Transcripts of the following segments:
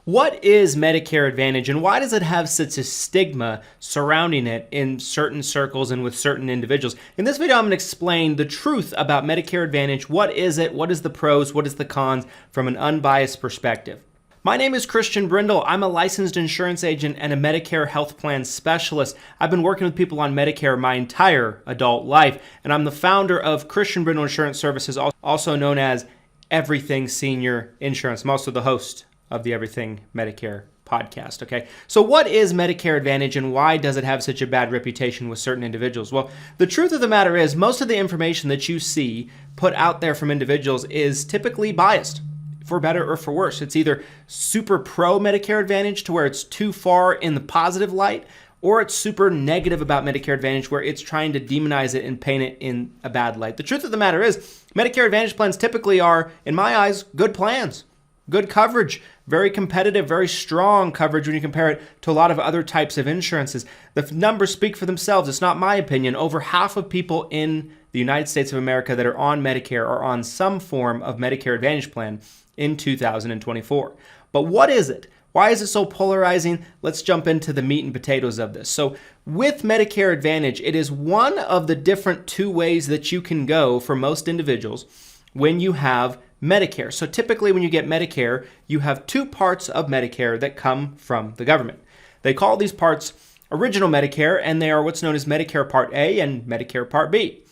What is Medicare Advantage and why does it have such a stigma surrounding it in certain circles and with certain individuals? In this video, I'm going to explain the truth about Medicare Advantage. What is it? What is the pros? What is the cons from an unbiased perspective? My name is Christian Brindle. I'm a licensed insurance agent and a Medicare health plan specialist. I've been working with people on Medicare my entire adult life, and I'm the founder of Christian Brindle Insurance Services, also known as Everything Senior Insurance. I'm also the host of the Everything Medicare Podcast, okay? So what is Medicare Advantage and why does it have such a bad reputation with certain individuals? Well, the truth of the matter is most of the information that you see put out there from individuals is typically biased, for better or for worse. It's either super pro Medicare Advantage to where it's too far in the positive light, or it's super negative about Medicare Advantage where it's trying to demonize it and paint it in a bad light. The truth of the matter is Medicare Advantage plans typically are, in my eyes, good plans. Good coverage, very competitive, very strong coverage when you compare it to a lot of other types of insurances. The numbers speak for themselves. It's not my opinion. Over half of people in the United States of America that are on Medicare are on some form of Medicare Advantage plan in 2024. But what is it? Why is it so polarizing? Let's jump into the meat and potatoes of this. So with Medicare Advantage, it is one of the different two ways that you can go for most individuals when you have Medicare. So typically when you get Medicare, you have two parts of Medicare that come from the government. They call these parts Original Medicare, and they are what's known as Medicare Part A and Medicare Part B.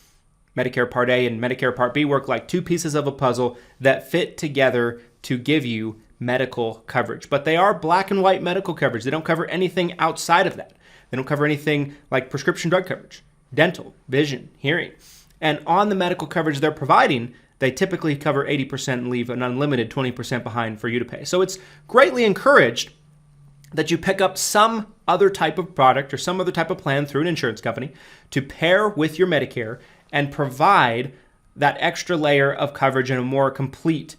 Medicare Part A and Medicare Part B work like two pieces of a puzzle that fit together to give you medical coverage. But they are black and white medical coverage. They don't cover anything outside of that. They don't cover anything like prescription drug coverage, dental, vision, hearing. And on the medical coverage they're providing, they typically cover 80% and leave an unlimited 20% behind for you to pay. So it's greatly encouraged that you pick up some other type of product or some other type of plan through an insurance company to pair with your Medicare and provide that extra layer of coverage and a more complete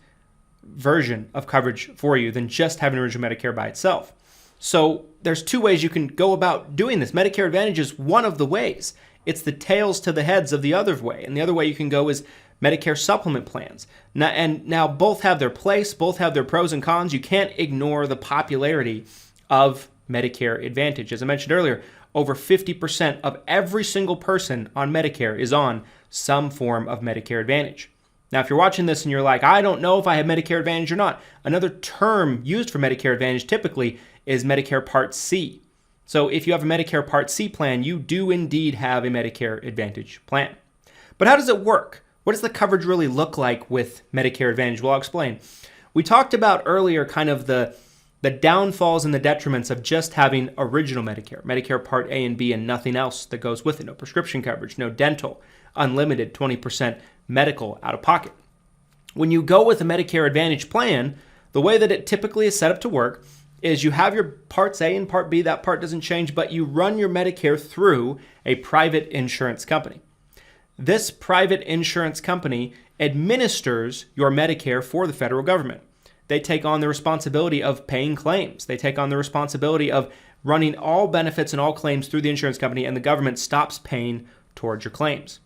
version of coverage for you than just having original Medicare by itself. So there's two ways you can go about doing this. Medicare Advantage is one of the ways. It's the tails to the heads of the other way. And the other way you can go is Medicare supplement plans. Now both have their place, both have their pros and cons. You can't ignore the popularity of Medicare Advantage. As I mentioned earlier, over 50% of every single person on Medicare is on some form of Medicare Advantage. Now, if you're watching this and you're like, I don't know if I have Medicare Advantage or not, another term used for Medicare Advantage typically is Medicare Part C. So if you have a Medicare Part C plan, you do indeed have a Medicare Advantage plan. But how does it work? What does the coverage really look like with Medicare Advantage? Well, I'll explain. We talked about earlier kind of the downfalls and the detriments of just having original Medicare, Medicare Part A and B, and nothing else that goes with it. No prescription coverage, no dental, unlimited 20% medical out of pocket. When you go with a Medicare Advantage plan, the way that it typically is set up to work is you have your Parts A and Part B. That part doesn't change, but you run your Medicare through a private insurance company. This private insurance company administers your Medicare for the federal government. They take on the responsibility of paying claims. They take on the responsibility of running all benefits and all claims through the insurance company, and the government stops paying towards your claims.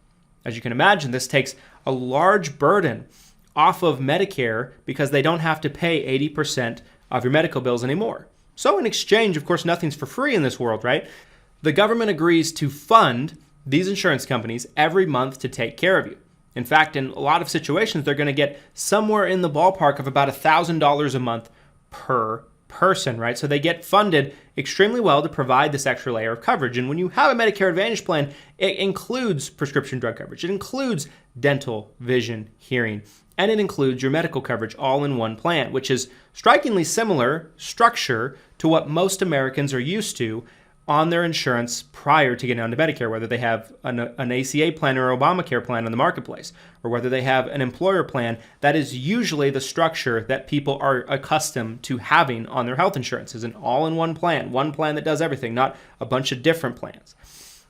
As you can imagine, this takes a large burden off of Medicare because they don't have to pay 80% of your medical bills anymore. So in exchange, of course, nothing's for free in this world, right? The government agrees to fund these insurance companies every month to take care of you. In fact, in a lot of situations, they're going to get somewhere in the ballpark of about $1,000 a month per person, right? So they get funded extremely well to provide this extra layer of coverage. And when you have a Medicare Advantage plan, it includes prescription drug coverage. It includes dental, vision, hearing, and it includes your medical coverage all in one plan, which is strikingly similar structure to what most Americans are used to on their insurance prior to getting onto Medicare, whether they have an ACA plan or Obamacare plan on the marketplace, or whether they have an employer plan. That is usually the structure that people are accustomed to having on their health insurance, is an all-in-one plan that does everything, not a bunch of different plans.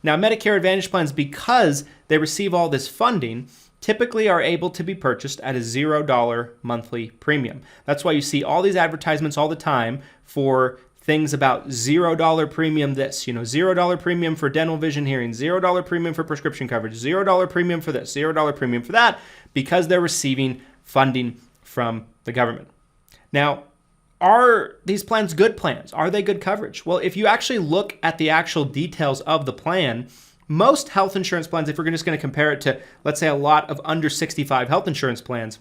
Now, Medicare Advantage plans, because they receive all this funding, typically are able to be purchased at a $0 monthly premium. That's why you see all these advertisements all the time for things about $0 premium this, $0 premium for dental, vision, hearing, $0 premium for prescription coverage, $0 premium for this, $0 premium for that, because they're receiving funding from the government. Now, Are these plans good plans? Are they good coverage? Well, if you actually look at the actual details of the plan, most health insurance plans, if we're just going to compare it to, let's say, a lot of under 65 health insurance plans,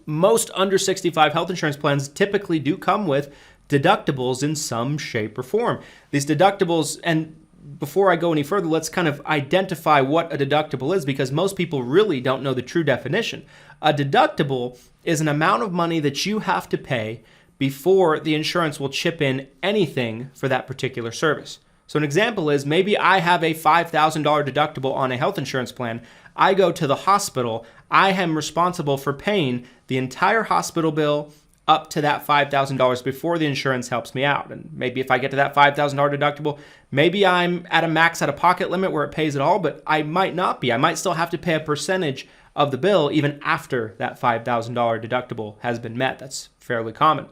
most under 65 health insurance plans typically do come with deductibles in some shape or form. These deductibles, and before I go any further, let's kind of identify what a deductible is, because most people really don't know the true definition. A deductible is an amount of money that you have to pay before the insurance will chip in anything for that particular service. So an example is, maybe I have a $5,000 deductible on a health insurance plan. I go to the hospital. I am responsible for paying the entire hospital bill up to that $5,000 before the insurance helps me out. And maybe if I get to that $5,000 deductible, maybe I'm at a max out-of-pocket limit where it pays it all, but I might not be. I might still have to pay a percentage of the bill even after that $5,000 deductible has been met. That's fairly common.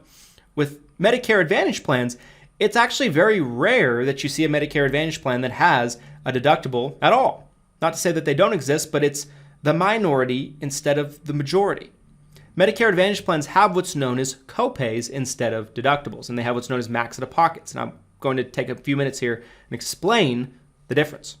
With Medicare Advantage plans, it's actually very rare that you see a Medicare Advantage plan that has a deductible at all. Not to say that they don't exist, but it's the minority instead of the majority. Medicare Advantage plans have what's known as copays instead of deductibles, and they have what's known as max out-of-pockets. And I'm going to take a few minutes here and explain the difference.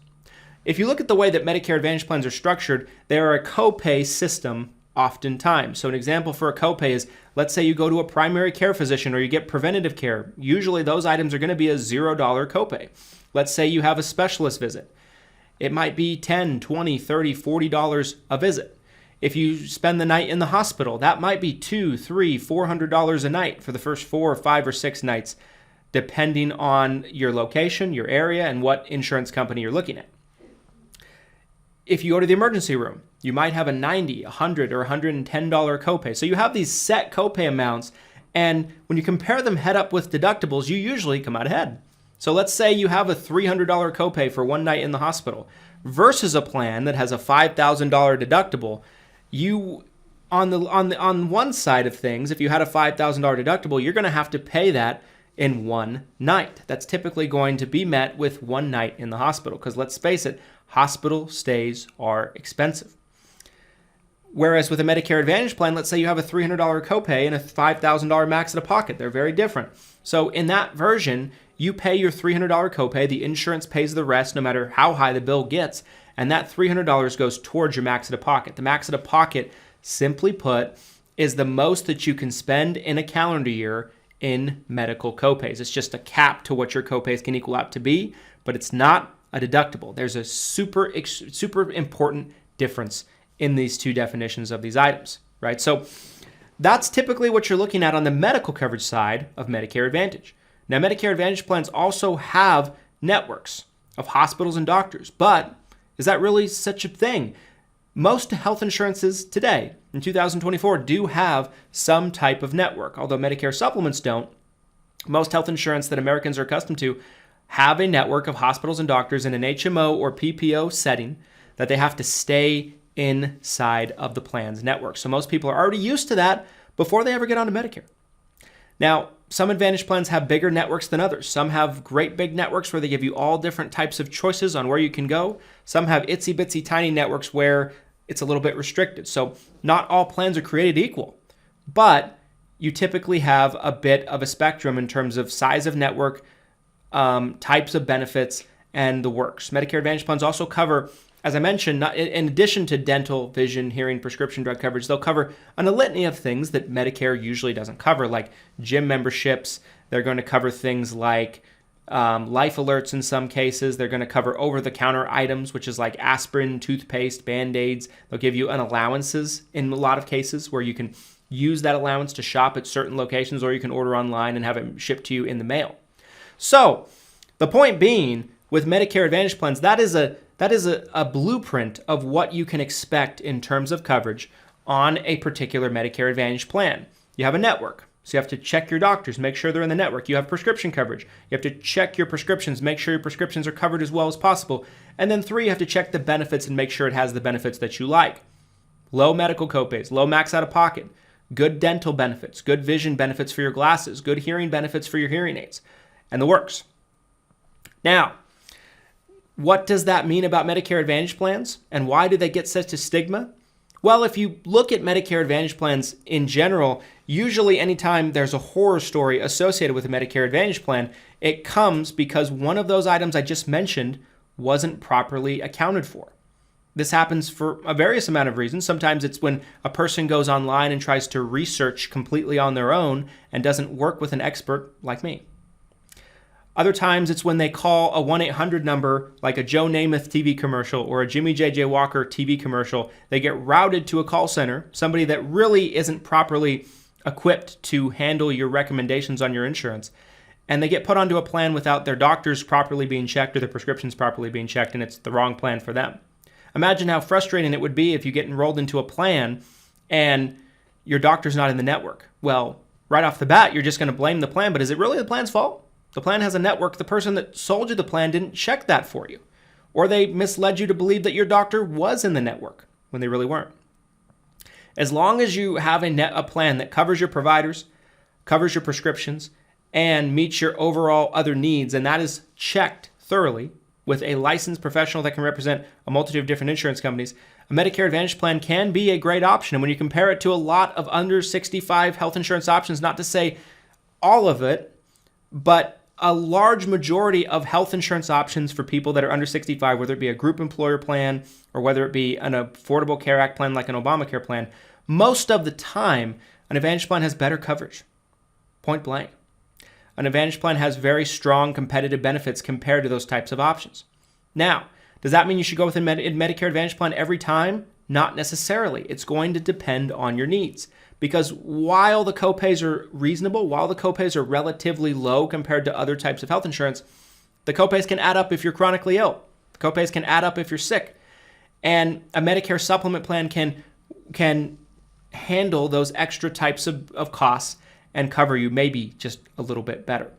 If you look at the way that Medicare Advantage plans are structured, they are a copay system oftentimes. So an example for a copay is, let's say you go to a primary care physician or you get preventative care. Usually those items are going to be a $0 copay. Let's say you have a specialist visit. It might be $10, $20, $30, $40 a visit. If you spend the night in the hospital, that might be $200, $300, $400 a night for the first 4 or 5 or 6 nights, depending on your location, your area, and what insurance company you're looking at. If you go to the emergency room, you might have a $90, $100, or $110 copay. So you have these set copay amounts, and when you compare them head up with deductibles, you usually come out ahead. So let's say you have a $300 copay for one night in the hospital versus a plan that has a $5,000 deductible. You, on one side of things, if you had a $5,000 deductible, you're going to have to pay that in one night. That's typically going to be met with one night in the hospital, because let's face it, hospital stays are expensive. Whereas with a Medicare Advantage plan, let's say you have a $300 copay and a $5,000 max out-of-pocket. They're very different. So in that version, you pay your $300 copay, the insurance pays the rest no matter how high the bill gets, and that $300 goes towards your max out-of-pocket. The max out-of-pocket, simply put, is the most that you can spend in a calendar year in medical copays. It's just a cap to what your copays can equal out to be, but it's not a deductible. There's a super important difference in these two definitions of these items, right? So that's typically what you're looking at on the medical coverage side of Medicare Advantage. Now, Medicare Advantage plans also have networks of hospitals and doctors, but is that really such a thing? Most health insurances today, in 2024, do have some type of network. Although Medicare supplements don't, most health insurance that Americans are accustomed to have a network of hospitals and doctors in an HMO or PPO setting that they have to stay inside of the plan's network. So most people are already used to that before they ever get onto Medicare. Now, some Advantage plans have bigger networks than others. Some have great big networks where they give you all different types of choices on where you can go. Some have itsy bitsy tiny networks where it's a little bit restricted. So not all plans are created equal, but you typically have a bit of a spectrum in terms of size of network, types of benefits, and the works. Medicare Advantage plans also cover, as I mentioned, in addition to dental, vision, hearing, prescription drug coverage, they'll cover a litany of things that Medicare usually doesn't cover, like gym memberships. They're going to cover things like life alerts in some cases. They're going to cover over-the-counter items, which is like aspirin, toothpaste, Band-Aids. They'll give you an allowances in a lot of cases where you can use that allowance to shop at certain locations, or you can order online and have it shipped to you in the mail. So the point being, with Medicare Advantage plans, that is a blueprint of what you can expect in terms of coverage on a particular Medicare Advantage plan. You have a network, so you have to check your doctors, make sure they're in the network. You have prescription coverage. You have to check your prescriptions, make sure your prescriptions are covered as well as possible. And then 3, you have to check the benefits and make sure it has the benefits that you like. Low medical copays, low max out-of-pocket, good dental benefits, good vision benefits for your glasses, good hearing benefits for your hearing aids, and the works. Now, what does that mean about Medicare Advantage plans, and why do they get such a stigma? Well, if you look at Medicare Advantage plans in general, usually anytime there's a horror story associated with a Medicare Advantage plan, it comes because one of those items I just mentioned wasn't properly accounted for. This happens for a various amount of reasons. Sometimes it's when a person goes online and tries to research completely on their own and doesn't work with an expert like me. Other times it's when they call a 1-800 number like a Joe Namath TV commercial or a Jimmy J.J. Walker TV commercial. They get routed to a call center, somebody that really isn't properly equipped to handle your recommendations on your insurance. And they get put onto a plan without their doctors properly being checked or their prescriptions properly being checked, and it's the wrong plan for them. Imagine how frustrating it would be if you get enrolled into a plan and your doctor's not in the network. Well, right off the bat, you're just going to blame the plan, but is it really the plan's fault? The plan has a network. The person that sold you the plan didn't check that for you. Or they misled you to believe that your doctor was in the network when they really weren't. As long as you have a plan that covers your providers, covers your prescriptions, and meets your overall other needs, and that is checked thoroughly with a licensed professional that can represent a multitude of different insurance companies, a Medicare Advantage plan can be a great option. And when you compare it to a lot of under 65 health insurance options, not to say all of it, but a large majority of health insurance options for people that are under 65, whether it be a group employer plan or whether it be an Affordable Care Act plan like an Obamacare plan, most of the time, an Advantage plan has better coverage. Point blank. An Advantage plan has very strong competitive benefits compared to those types of options. Now, does that mean you should go with a Medicare Advantage plan every time? Not necessarily. It's going to depend on your needs. Because while the copays are reasonable, while the copays are relatively low compared to other types of health insurance, the copays can add up if you're chronically ill. The copays can add up if you're sick. And a Medicare supplement plan can handle those extra types of costs and cover you maybe just a little bit better.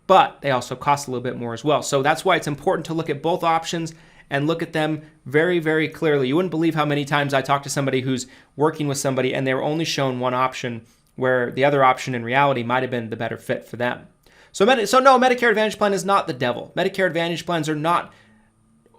But they also cost a little bit more as well. So that's why it's important to look at both options and look at them very, very clearly. You wouldn't believe how many times I talk to somebody who's working with somebody and they were only shown one option where the other option in reality might have been the better fit for them. So no, Medicare Advantage plan is not the devil. Medicare Advantage plans are not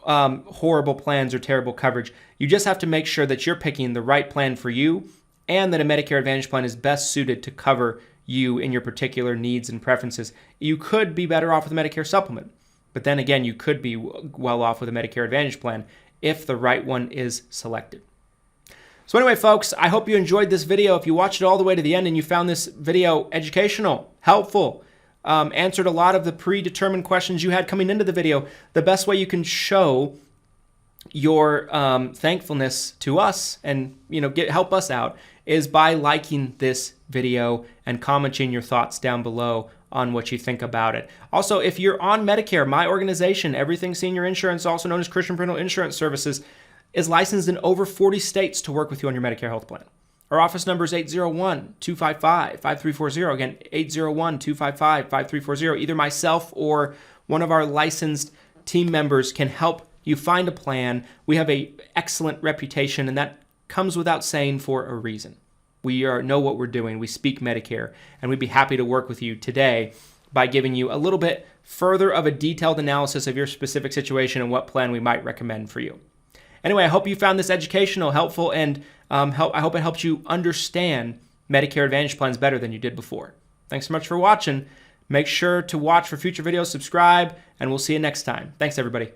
horrible plans or terrible coverage. You just have to make sure that you're picking the right plan for you and that a Medicare Advantage plan is best suited to cover you in your particular needs and preferences. You could be better off with a Medicare supplement. But then again, you could be well off with a Medicare Advantage plan if the right one is selected. So anyway, folks, I hope you enjoyed this video. If you watched it all the way to the end and you found this video educational, helpful, answered a lot of the predetermined questions you had coming into the video, the best way you can show your thankfulness to us and help us out is by liking this video and commenting your thoughts down below on what you think about it. Also, if you're on Medicare, my organization, Everything Senior Insurance, also known as Brindle Insurance Services, is licensed in over 40 states to work with you on your Medicare health plan. Our office number is 801-255-5340. Again, 801-255-5340. Either myself or one of our licensed team members can help you find a plan. We have an excellent reputation, and that comes without saying for a reason. We know what we're doing. We speak Medicare, and we'd be happy to work with you today by giving you a little bit further of a detailed analysis of your specific situation and what plan we might recommend for you. Anyway, I hope you found this educational, helpful, and I hope it helped you understand Medicare Advantage plans better than you did before. Thanks so much for watching. Make sure to watch for future videos, subscribe, and we'll see you next time. Thanks, everybody.